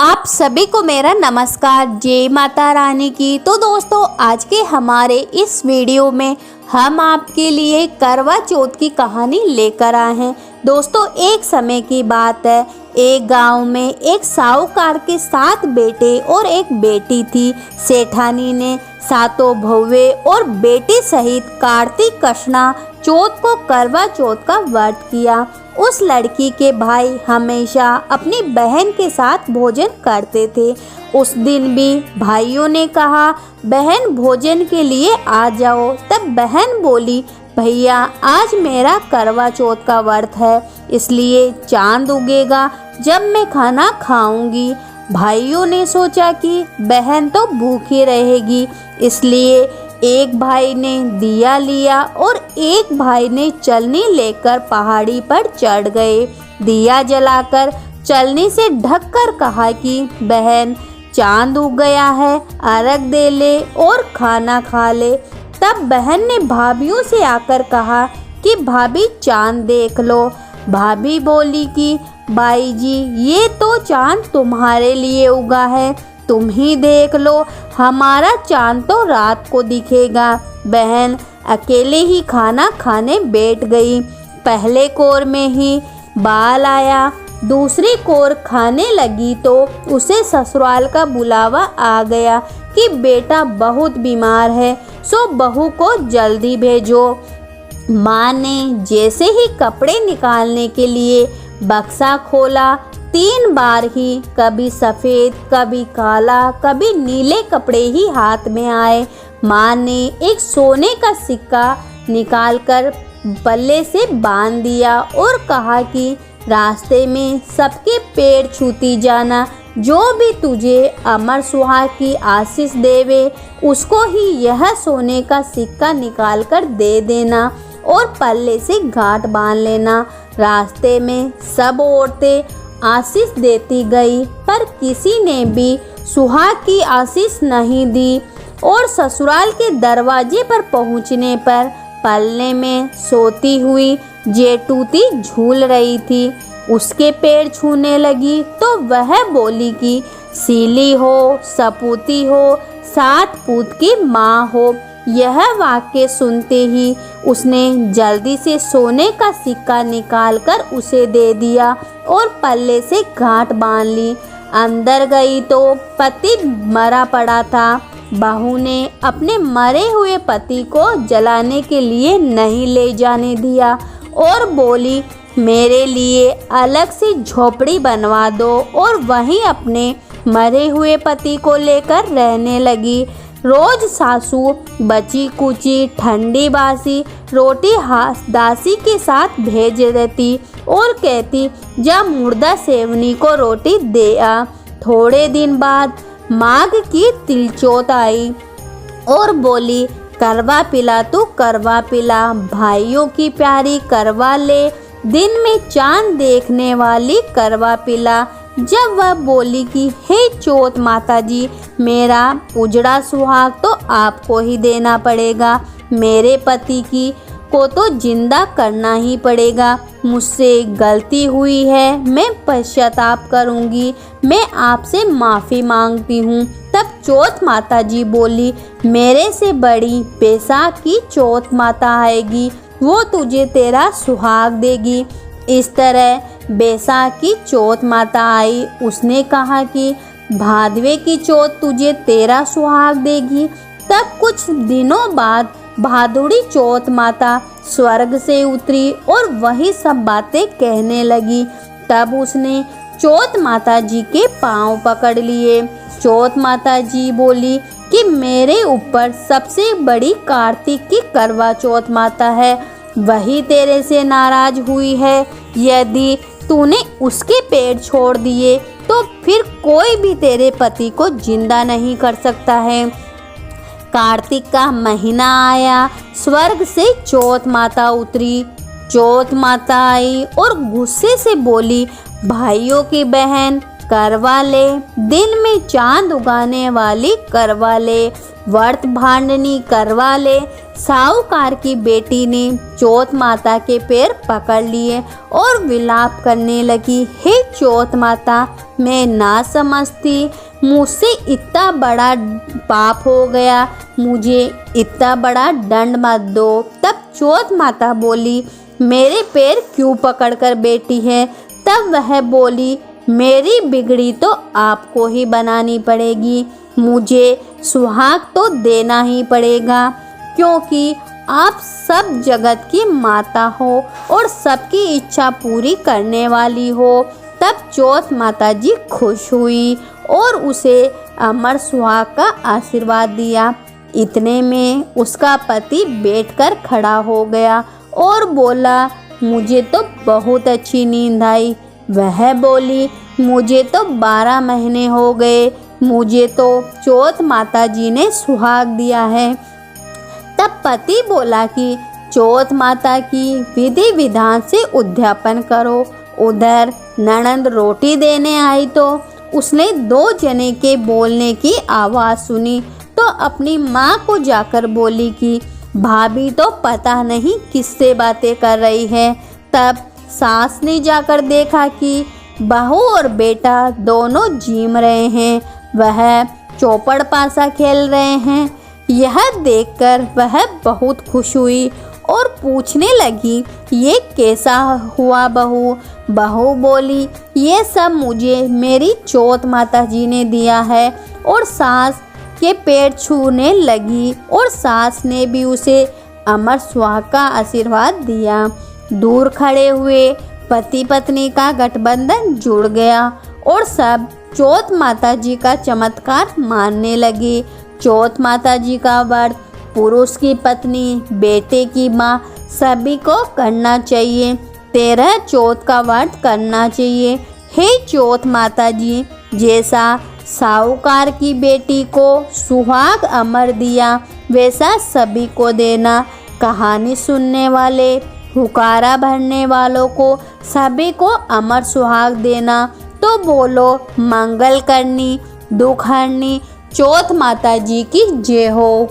आप सभी को मेरा नमस्कार। जय माता रानी की। तो दोस्तों, आज के हमारे इस वीडियो में हम आपके लिए करवा चौथ की कहानी लेकर आए हैं। दोस्तों, एक समय की बात है, एक गांव में एक साहूकार के 7 बेटे और एक बेटी थी। सेठानी ने सातों बहुए और बेटी सहित कार्तिक कृष्णा चौथ को करवा चौथ का व्रत किया। उस लड़की के भाई हमेशा अपनी बहन के साथ भोजन करते थे। उस दिन भी भाइयों ने कहा, बहन भोजन के लिए आ जाओ। तब बहन बोली, भैया आज मेरा करवा चौथ का व्रत है, इसलिए चांद उगेगा जब मैं खाना खाऊंगी। भाइयों ने सोचा कि बहन तो भूखी रहेगी, इसलिए एक भाई ने दिया लिया और एक भाई ने चलनी लेकर पहाड़ी पर चढ़ गए। दिया जलाकर चलनी से ढककर कहा कि बहन चांद उग गया है, अर्घ दे ले और खाना खा ले। तब बहन ने भाभियों से आकर कहा कि भाभी चांद देख लो। भाभी बोली कि बाई जी, ये तो चांद तुम्हारे लिए उगा है, तुम ही देख लो, हमारा चांद तो रात को दिखेगा। बहन अकेले ही खाना खाने बैठ गई। पहले कोर में ही बाल आया, दूसरी कोर खाने लगी तो उसे ससुराल का बुलावा आ गया कि बेटा बहुत बीमार है, सो बहू को जल्दी भेजो। माँ ने जैसे ही कपड़े निकालने के लिए बक्सा खोला, 3 बार ही कभी सफ़ेद, कभी काला, कभी नीले कपड़े ही हाथ में आए। माँ ने एक सोने का सिक्का निकालकर पल्ले से बांध दिया और कहा कि रास्ते में सबके पैर छूती जाना, जो भी तुझे अमर सुहाग की आशीष देवे उसको ही यह सोने का सिक्का निकालकर दे देना और पल्ले से गांठ बांध लेना। रास्ते में सब औरतें आशीष देती गई, पर किसी ने भी सुहाग की आशीष नहीं दी और ससुराल के दरवाजे पर पहुंचने पर पलने में सोती हुई जेठूती झूल रही थी। उसके पैर छूने लगी तो वह बोली कि सीली हो, सपूती हो, 7 पूत की माँ हो। यह वाक्य सुनते ही उसने जल्दी से सोने का सिक्का निकालकर उसे दे दिया और पल्ले से गांठ बांध ली। अंदर गई तो पति मरा पड़ा था। बहू ने अपने मरे हुए पति को जलाने के लिए नहीं ले जाने दिया और बोली, मेरे लिए अलग से झोपड़ी बनवा दो, और वहीं अपने मरे हुए पति को लेकर रहने लगी। रोज सासू बची कुची ठंडी बासी रोटी दासी के साथ भेज देती और कहती, जा मुर्दा सेवनी को रोटी दे आ। थोड़े दिन बाद माघ की तिलचौथ आई और बोली, करवा पिला तू करवा पिला, भाइयों की प्यारी करवा ले, दिन में चांद देखने वाली करवा पिला। जब वह बोली कि हे चौथ माता जी, मेरा उजड़ा सुहाग तो आपको ही देना पड़ेगा, मेरे पति की को तो जिंदा करना ही पड़ेगा, मुझसे गलती हुई है, मैं पश्चाताप करूंगी, मैं आपसे माफ़ी मांगती हूँ। तब चौथ माता जी बोली, मेरे से बड़ी बैसाख की चौथ माता आएगी, वो तुझे तेरा सुहाग देगी। इस तरह बैसाख की चौथ माता आई। उसने कहा कि भादवे की चौथ तुझे तेरा सुहाग देगी। तब कुछ दिनों बाद भादुड़ी चौथ माता स्वर्ग से उतरी और वही सब बातें कहने लगी। तब उसने चौथ माता जी के पांव पकड़ लिए। चौथ माता जी बोली कि मेरे ऊपर सबसे बड़ी कार्तिक की करवा चौथ माता है, वही तेरे से नाराज हुई है। यदि तूने उसके पैर छोड़ दिए तो फिर कोई भी तेरे पति को जिंदा नहीं कर सकता है। कार्तिक का महीना आया, स्वर्ग से चौथ माता उतरी। चौथ माता आई और गुस्से से बोली, भाइयों की बहन करवा ले, दिन में चांद उगाने वाली करवा ले, व्रत भांडनी करवा ले। साहूकार की बेटी ने चौथ माता के पैर पकड़ लिए और विलाप करने लगी, हे चौथ माता मैं ना समझती, मुझसे इतना बड़ा पाप हो गया, मुझे इतना बड़ा दंड मत दो। तब चौथ माता बोली, मेरे पैर क्यों पकड़कर बैठी है? तब वह बोली, मेरी बिगड़ी तो आपको ही बनानी पड़ेगी, मुझे सुहाग तो देना ही पड़ेगा, क्योंकि आप सब जगत की माता हो और सबकी इच्छा पूरी करने वाली हो। तब चौथ माता जी खुश हुई और उसे अमर सुहाग का आशीर्वाद दिया। इतने में उसका पति बैठकर खड़ा हो गया और बोला, मुझे तो बहुत अच्छी नींद आई। वह बोली, मुझे तो 12 महीने हो गए, मुझे तो चौथ माता जी ने सुहाग दिया है। तब पति बोला कि चौथ माता की विधि विधान से उद्यापन करो। उधर ननंद रोटी देने आई तो उसने 2 जने के बोलने की आवाज़ सुनी तो अपनी माँ को जाकर बोली कि भाभी तो पता नहीं किससे बातें कर रही है। तब सास ने जाकर देखा कि बहू और बेटा दोनों झूम रहे हैं, वह चौपड़ पासा खेल रहे हैं। यह देखकर वह बहुत खुश हुई और पूछने लगी, ये कैसा हुआ बहू? बहू बोली, ये सब मुझे मेरी चौथ माता जी ने दिया है। और सास के पैर छूने लगी और सास ने भी उसे अमर सुहाग का आशीर्वाद दिया। दूर खड़े हुए पति पत्नी का गठबंधन जुड़ गया और सब चौथ माता जी का चमत्कार मानने लगे। चौथ माता जी का व्रत पुरुष की पत्नी, बेटे की माँ सभी को करना चाहिए। 13 चौथ का व्रत करना चाहिए। हे चौथ माता जी, जैसा साहूकार की बेटी को सुहाग अमर दिया, वैसा सभी को देना। कहानी सुनने वाले, हुकारा भरने वालों को सभी को अमर सुहाग देना। तो बोलो मंगल करनी, दुख हरनी चौथ माता जी की जय हो।